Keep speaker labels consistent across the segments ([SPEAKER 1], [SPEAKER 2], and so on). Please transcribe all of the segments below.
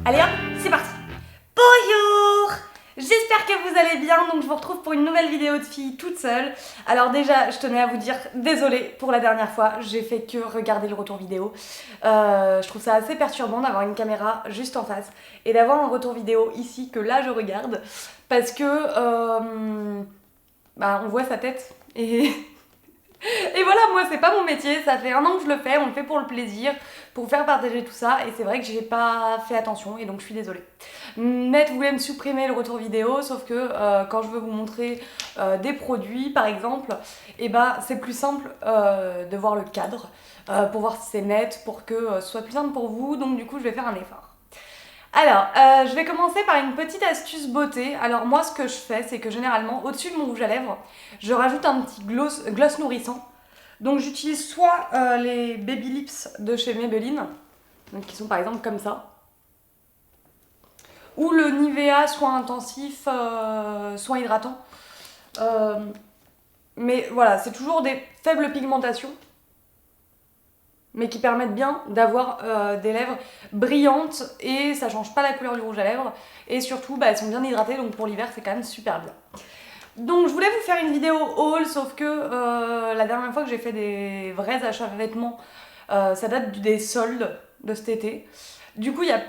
[SPEAKER 1] Allez hop, c'est parti. Bonjour. J'espère que vous allez bien, donc je vous retrouve pour une nouvelle vidéo de fille toute seule. Alors déjà, je tenais à vous dire désolée pour la dernière fois, j'ai fait que regarder le retour vidéo. Je trouve ça assez perturbant d'avoir une caméra juste en face et d'avoir un retour vidéo ici que là je regarde parce que on voit sa tête et... Et voilà, moi c'est pas mon métier, ça fait 1 an que je le fais, on le fait pour le plaisir, pour faire partager tout ça, et c'est vrai que j'ai pas fait attention, et donc je suis désolée. Net voulait me supprimer le retour vidéo, sauf que quand je veux vous montrer des produits par exemple, et c'est plus simple de voir le cadre, pour voir si c'est net, pour que ce soit plus simple pour vous, donc du coup je vais faire un effort. Alors, je vais commencer par une petite astuce beauté. Alors moi, ce que je fais, c'est que généralement, au-dessus de mon rouge à lèvres, je rajoute un petit gloss nourrissant. Donc j'utilise soit les Baby Lips de chez Maybelline, donc qui sont par exemple comme ça, ou le Nivea, soit intensif, soit hydratant. Mais voilà, c'est toujours des faibles pigmentations, mais qui permettent bien d'avoir des lèvres brillantes et ça change pas la couleur du rouge à lèvres. Et surtout, elles sont bien hydratées, donc pour l'hiver, c'est quand même super bien. Donc je voulais vous faire une vidéo haul, sauf que la dernière fois que j'ai fait des vrais achats de vêtements, ça date des soldes de cet été. Du coup, il y a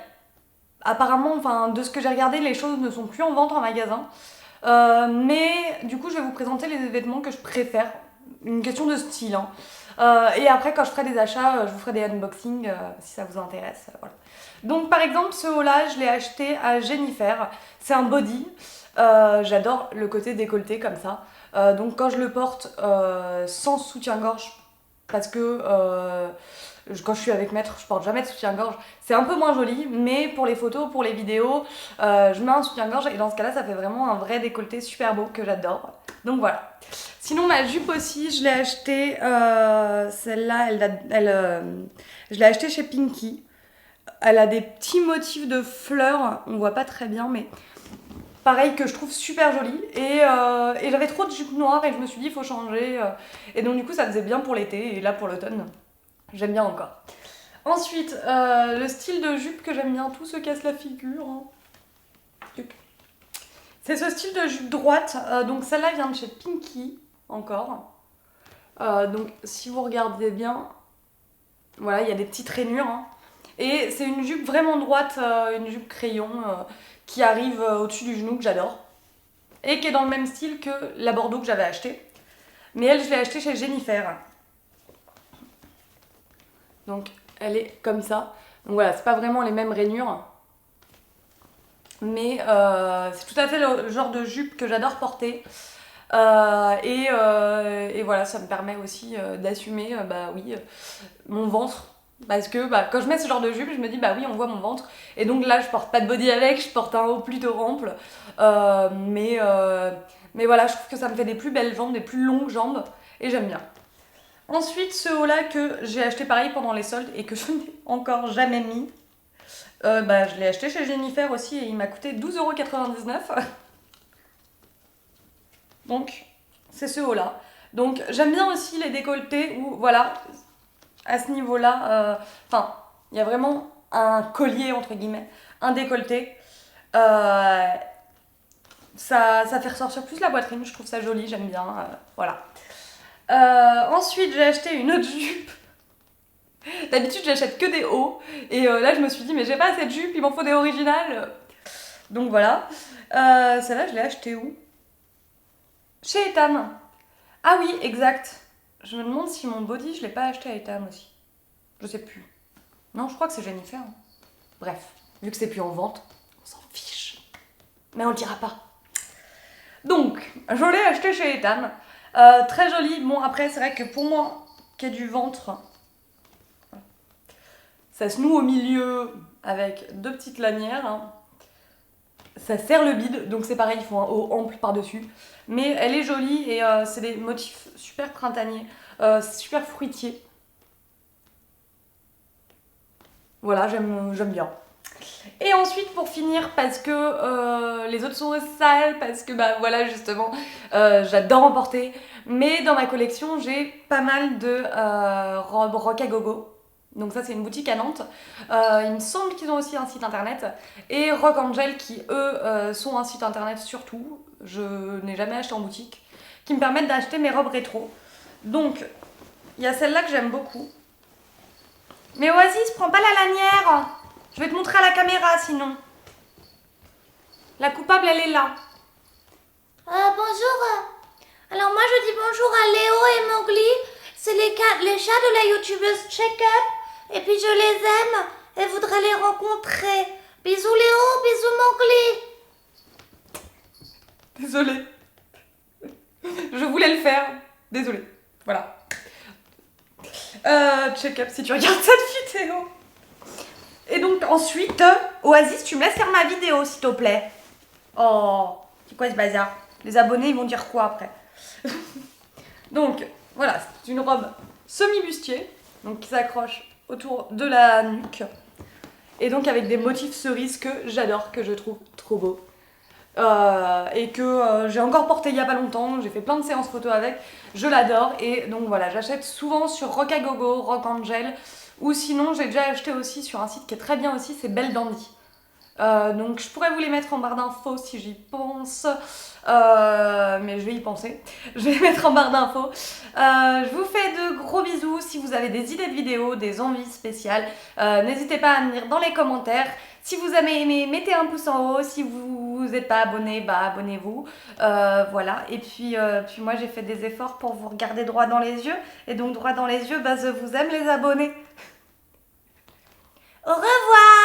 [SPEAKER 1] apparemment, de ce que j'ai regardé, les choses ne sont plus en vente en magasin. Mais du coup, je vais vous présenter les vêtements que je préfère. Une question de style, hein. Et après, quand je ferai des achats, je vous ferai des unboxings si ça vous intéresse. Voilà. Donc, par exemple, ce haut-là, je l'ai acheté à Jennifer. C'est un body. J'adore le côté décolleté comme ça. Donc, quand je le porte sans soutien-gorge, parce que quand je suis avec Maître, je porte jamais de soutien-gorge. C'est un peu moins joli, mais pour les photos, pour les vidéos, je mets un soutien-gorge et dans ce cas-là, ça fait vraiment un vrai décolleté super beau que j'adore. Donc voilà. Sinon, ma jupe aussi, je l'ai achetée, celle-là, je l'ai achetée chez Pinky. Elle a des petits motifs de fleurs, on voit pas très bien, mais pareil que je trouve super jolie. Et j'avais trop de jupes noires et je me suis dit, il faut changer. Et donc du coup, ça faisait bien pour l'été et là pour l'automne, j'aime bien encore. Ensuite, le style de jupe que j'aime bien, tout se casse la figure. Hein. C'est ce style de jupe droite, donc celle-là vient de chez Pinky, encore. Donc si vous regardez bien, voilà, il y a des petites rainures. Hein. Et c'est une jupe vraiment droite, une jupe crayon, qui arrive au-dessus du genou, que j'adore. Et qui est dans le même style que la Bordeaux que j'avais achetée. Mais elle, je l'ai achetée chez Jennifer. Donc elle est comme ça. Donc voilà, c'est pas vraiment les mêmes rainures. Mais c'est tout à fait le genre de jupe que j'adore porter. Et voilà, ça me permet aussi d'assumer mon ventre. Parce que quand je mets ce genre de jupe, je me dis oui, on voit mon ventre. Et donc là, je porte pas de body avec, je porte un haut plutôt ample. Mais voilà, je trouve que ça me fait des plus belles jambes, des plus longues jambes. Et j'aime bien. Ensuite, ce haut-là que j'ai acheté pareil pendant les soldes et que je n'ai encore jamais mis. Je l'ai acheté chez Jennifer aussi et il m'a coûté 12,99 €. Donc, c'est ce haut-là. Donc, j'aime bien aussi les décolletés où, voilà, à ce niveau-là, il y a vraiment un collier, entre guillemets, un décolleté. Ça fait ressortir plus la poitrine, je trouve ça joli, j'aime bien, voilà. Ensuite, j'ai acheté une autre jupe. D'habitude, j'achète que des hauts. Et là, je me suis dit, mais j'ai pas assez de jupe, il m'en faut des originales. Donc voilà. Celle-là, je l'ai achetée où? Chez Etam. Ah oui, exact. Je me demande si mon body, je l'ai pas acheté à Etam aussi. Je sais plus. Non, je crois que c'est Jennifer. Hein. Bref, vu que c'est plus en vente, on s'en fiche. Mais on le dira pas. Donc, je l'ai acheté chez Etam. Très joli. Bon, après, c'est vrai que pour moi, qui a du ventre, ça se noue au milieu avec 2 petites lanières. Hein. Ça serre le bide, donc c'est pareil, il faut un haut ample par-dessus. Mais elle est jolie et c'est des motifs super printaniers, super fruitiers. Voilà, j'aime bien. Et ensuite, pour finir, parce que les autres sont sales, parce que voilà, justement, j'adore en porter. Mais dans ma collection, j'ai pas mal de robes rock à gogo. Donc ça c'est une boutique à Nantes. Il me semble qu'ils ont aussi un site internet. Et Rock Angel qui eux sont un site internet surtout. Je n'ai jamais acheté en boutique. Qui me permettent d'acheter mes robes rétro. Donc il y a celle-là que j'aime beaucoup. Mais Oasis, prends pas la lanière. Je vais te montrer à la caméra sinon. La coupable elle est là.
[SPEAKER 2] Bonjour. Alors moi je dis bonjour à Léo et Mowgli. C'est les chats de la youtubeuse Check Up. Et puis je les aime et voudrais les rencontrer. Bisous Léo, bisous Mowgli.
[SPEAKER 1] Désolée. Je voulais le faire. Désolée. Voilà. Check up si tu regardes cette vidéo. Et donc ensuite, Oasis, tu me laisses faire ma vidéo s'il te plaît. Oh, c'est quoi ce bazar? Les abonnés ils vont dire quoi après? Donc voilà, c'est une robe semi-bustier, donc qui s'accroche autour de la nuque. Et donc avec des motifs cerises que j'adore, que je trouve trop beaux. Et que j'ai encore porté il y a pas longtemps, j'ai fait plein de séances photos avec, je l'adore et donc voilà, j'achète souvent sur Rockagogo, Rock Angel ou sinon j'ai déjà acheté aussi sur un site qui est très bien aussi, c'est Belle Dandy. Donc je pourrais vous les mettre en barre d'infos si j'y pense, mais je vais y penser, je vais les mettre en barre d'infos. Je vous fais de gros bisous. Si vous avez des idées de vidéos, des envies spéciales, n'hésitez pas à me dire dans les commentaires. Si vous avez aimé, mettez un pouce en haut. Si vous n'êtes pas abonné, bah abonnez-vous. Voilà. Et puis moi j'ai fait des efforts pour vous regarder droit dans les yeux. Et donc droit dans les yeux, bah je vous aime les abonnés.
[SPEAKER 2] Au revoir.